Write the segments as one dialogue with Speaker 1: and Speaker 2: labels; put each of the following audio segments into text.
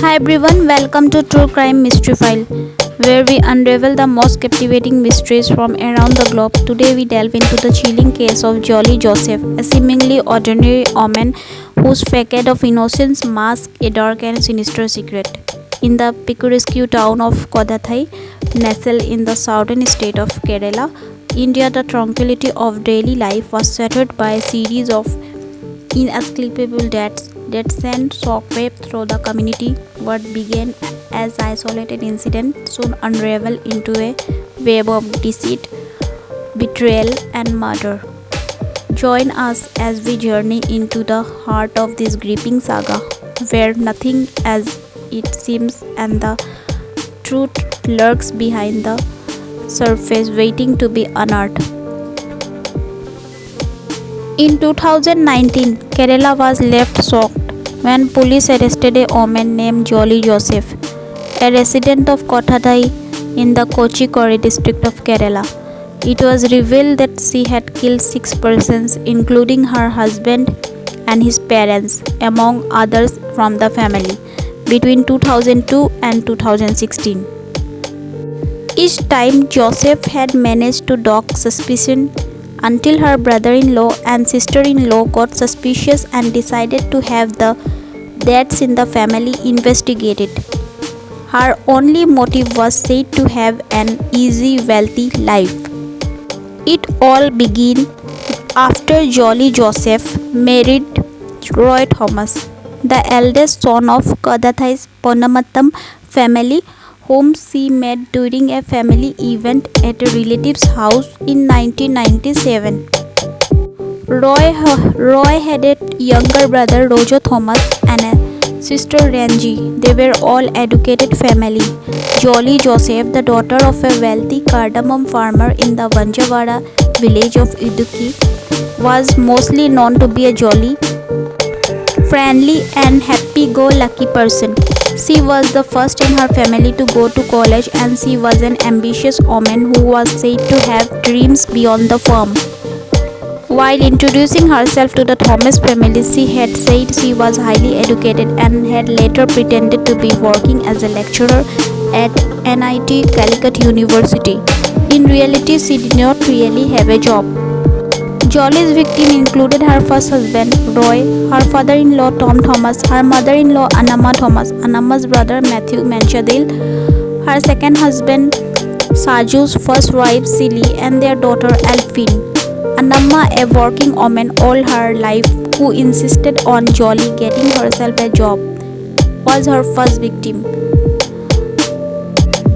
Speaker 1: Hi everyone, welcome to True Crime Mystery File, where we unravel the most captivating mysteries from around the globe. Today we delve into the chilling case of JollyJoseph, a seemingly ordinary woman whose facade of innocence masks a dark and sinister secret. In the picturesque town of Kodathai, nestled in the southern state of Kerala, India, the tranquility of daily life was shattered by a series of inescapable deaths that sent shockwave through the community. What began as isolated incident soon unraveled into a web of deceit, betrayal, and murder. Join us as we journey into the heart of this gripping saga, where nothing as it seems and the truth lurks behind the surface, waiting to be unearthed. In 2019, Kerala was left shocked when police arrested a woman named JollyJoseph, a resident of Kothadai in the Kochikode district of Kerala. It was revealed that she had killed 6 persons, including her husband and his parents, among others from the family, between 2002 and 2016. Each time, Joseph had managed to dodge suspicion until her brother-in-law and sister-in-law got suspicious and decided to have the deaths in the family investigated. Her only motive was said to have an easy, wealthy life. It all began after JollyJoseph married Roy Thomas, the eldest son of Kodathai's Ponamattam family, whom she met during a family event at a relative's house in 1997. Roy had a younger brother, Rojo Thomas, and a sister, Ranji. They were all educated family. JollyJoseph, the daughter of a wealthy cardamom farmer in the Vanjawada village of Idukki, was mostly known to be a jolly, friendly, and happy-go-lucky person. She was the first in her family to go to college, and she was an ambitious woman who was said to have dreams beyond the farm. While introducing herself to the Thomas family, she had said she was highly educated and had later pretended to be working as a lecturer at NIT Calicut University. In reality, she did not really have a job. Jolly's victim included her first husband, Roy, her father-in-law, Tom Thomas, her mother-in-law, Anamma Thomas, Anamma's brother, Matthew Manchadil, her second husband, Saju's first wife, Silly, and their daughter, Alphine. Anamma, a working woman all her life who insisted on Jolly getting herself a job, was her first victim.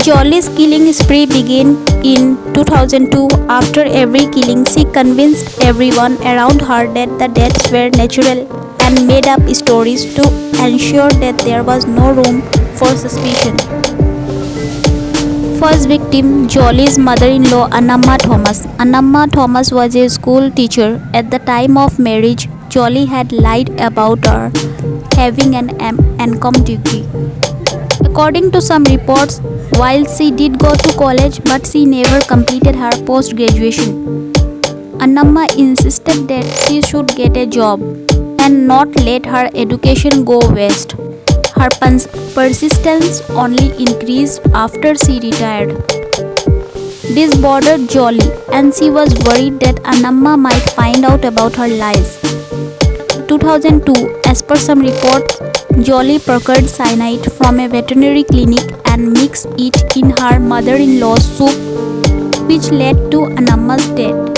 Speaker 1: Jolly's killing spree began in 2002. After every killing, she convinced everyone around her that the deaths were natural and made up stories to ensure that there was no room for suspicion. First victim, Jolly's mother-in-law, Anamma Thomas. Anamma Thomas was a school teacher. At the time of marriage, Jolly had lied about her having an MCom degree. According to some reports, while she did go to college, but she never completed her post-graduation. Anamma insisted that she should get a job and not let her education go waste. Her persistence only increased after she retired. This bothered Jolly, and she was worried that Anamma might find out about her lies. In 2002, as per some reports, Jolly procured cyanide from a veterinary clinic and mixed it in her mother-in-law's soup, which led to Anamma's death.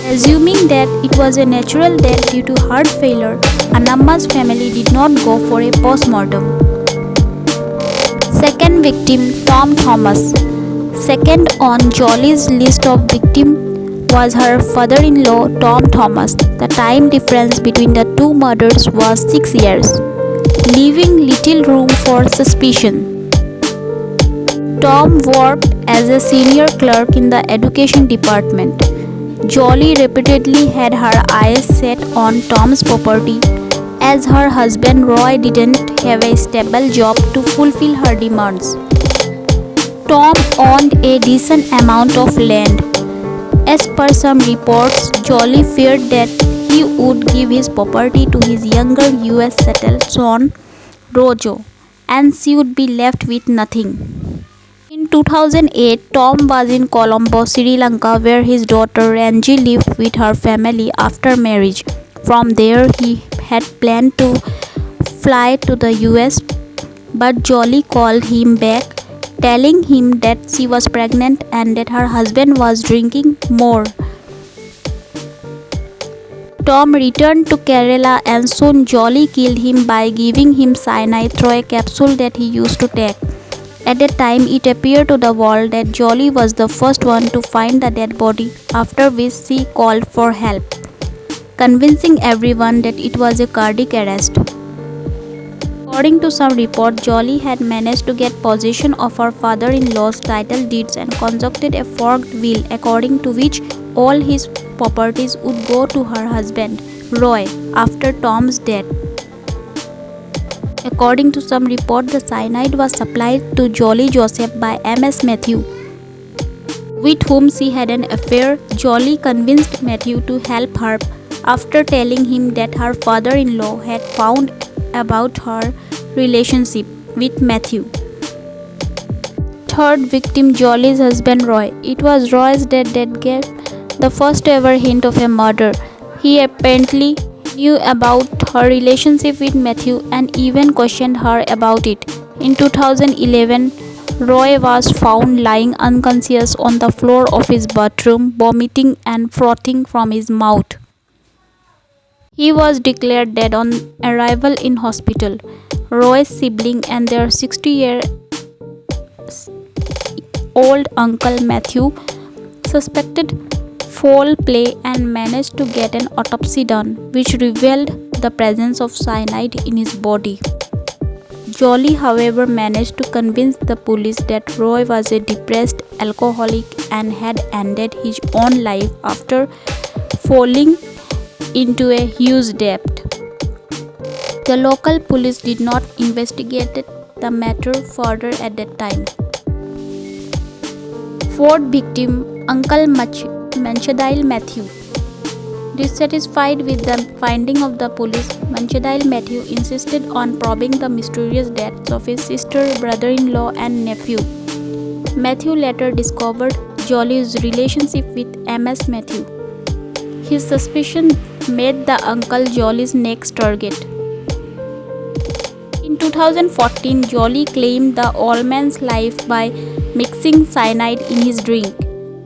Speaker 1: Assuming that it was a natural death due to heart failure, Anamma's family did not go for a post-mortem. Second victim, Tom Thomas. Second on Jolly's list of victims was her father-in-law, Tom Thomas. The time difference between the two murders was 6 years, leaving little room for suspicion. Tom worked as a senior clerk in the education department. Jolly repeatedly had her eyes set on Tom's property, as her husband Roy didn't have a stable job to fulfill her demands. Tom owned a decent amount of land. As per some reports, Jolly feared that he would give his property to his younger US settled son, Rojo, and she would be left with nothing. In 2008, Tom was in Colombo, Sri Lanka, where his daughter Ranji lived with her family after marriage. From there, he had planned to fly to the US, but Jolly called him back, telling him that she was pregnant and that her husband was drinking more. Tom returned to Kerala and soon Jolly killed him by giving him cyanide through a capsule that he used to take. At that time, it appeared to the world that Jolly was the first one to find the dead body, after which she called for help, convincing everyone that it was a cardiac arrest. According to some reports, Jolly had managed to get possession of her father-in-law's title deeds and concocted a forged will according to which all his properties would go to her husband, Roy, after Tom's death. According to some reports, the cyanide was supplied to JollyJoseph by Ms. Matthew, with whom she had an affair. Jolly convinced Matthew to help her after telling him that her father-in-law had found about her relationship with Matthew. Third victim, Jolly's husband Roy. It was Roy's death that gave the first ever hint of a murder. He apparently knew about her relationship with Matthew and even questioned her about it. In 2011, Roy was found lying unconscious on the floor of his bathroom, vomiting and frothing from his mouth. He was declared dead on arrival in hospital. Roy's sibling and their 60-year-old uncle Matthew suspected foul play and managed to get an autopsy done, which revealed the presence of cyanide in his body. Jolly, however, managed to convince the police that Roy was a depressed alcoholic and had ended his own life after falling into a huge debt. The local police did not investigate the matter further at that time. Fourth victim, Uncle Manchadile Matthew. Dissatisfied with the finding of the police, Manchadile Matthew insisted on probing the mysterious deaths of his sister, brother-in-law and nephew. Matthew later discovered Jolly's relationship with Ms. Matthew. His suspicion made the uncle Jolly's next target. In 2014, Jolly claimed the old man's life by mixing cyanide in his drink.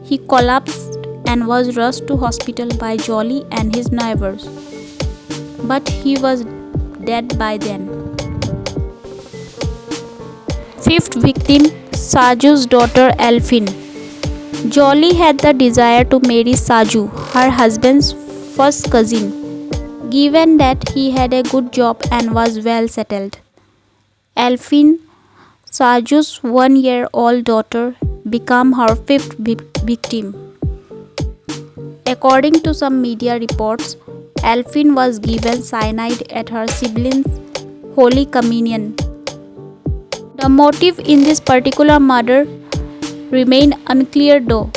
Speaker 1: He collapsed and was rushed to hospital by Jolly and his neighbors, but he was dead by then. Fifth victim, Saju's daughter Elfin. Jolly had the desire to marry Saju, her husband's first cousin, given that he had a good job and was well settled. Elfin, Saju's 1-year-old daughter, became her fifth victim. According to some media reports, Elfin was given cyanide at her siblings' Holy Communion. The motive in this particular murder remained unclear though.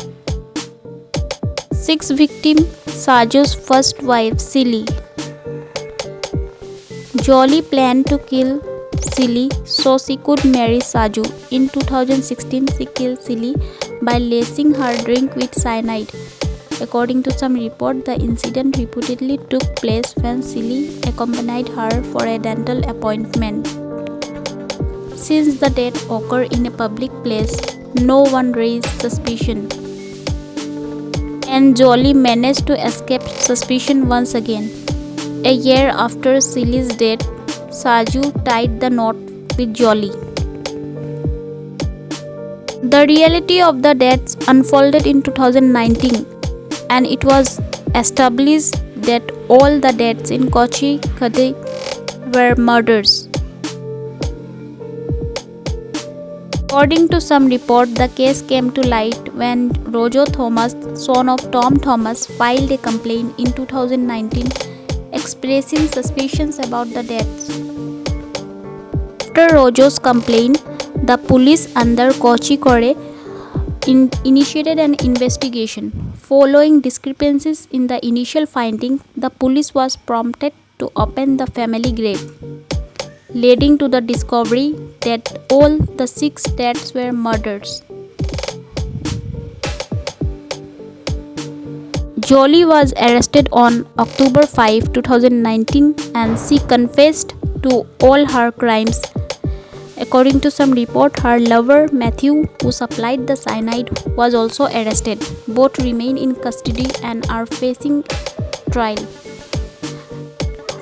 Speaker 1: Sixth victim, Saju's first wife, Silly. Jolly planned to kill Silly so she could marry Saju. In 2016, she killed Silly by lacing her drink with cyanide. According to some reports, the incident reportedly took place when Silly accompanied her for a dental appointment. Since the death occurred in a public place, no one raised suspicion, and Jolly managed to escape suspicion once again. A year after Silly's death, Saju tied the knot with Jolly. The reality of the deaths unfolded in 2019, and it was established that all the deaths in Kochi Khade were murders. According to some reports, the case came to light when Rojo Thomas, son of Tom Thomas, filed a complaint in 2019 expressing suspicions about the deaths. After Rojo's complaint, the police under Kochi Kore initiated an investigation. Following discrepancies in the initial finding, the police was prompted to open the family grave. leading to the discovery that all the 6 deaths were murders. Jolie was arrested on October 5, 2019 and she confessed to all her crimes. According to some report, her lover Matthew, who supplied the cyanide, was also arrested. Both remain in custody and are facing trial.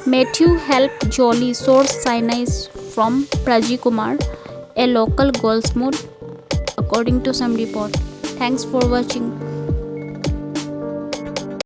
Speaker 1: Matthew helped Jolie source cyanide from Praji Kumar, a local goldsmith, according to some report. Thanks for watching.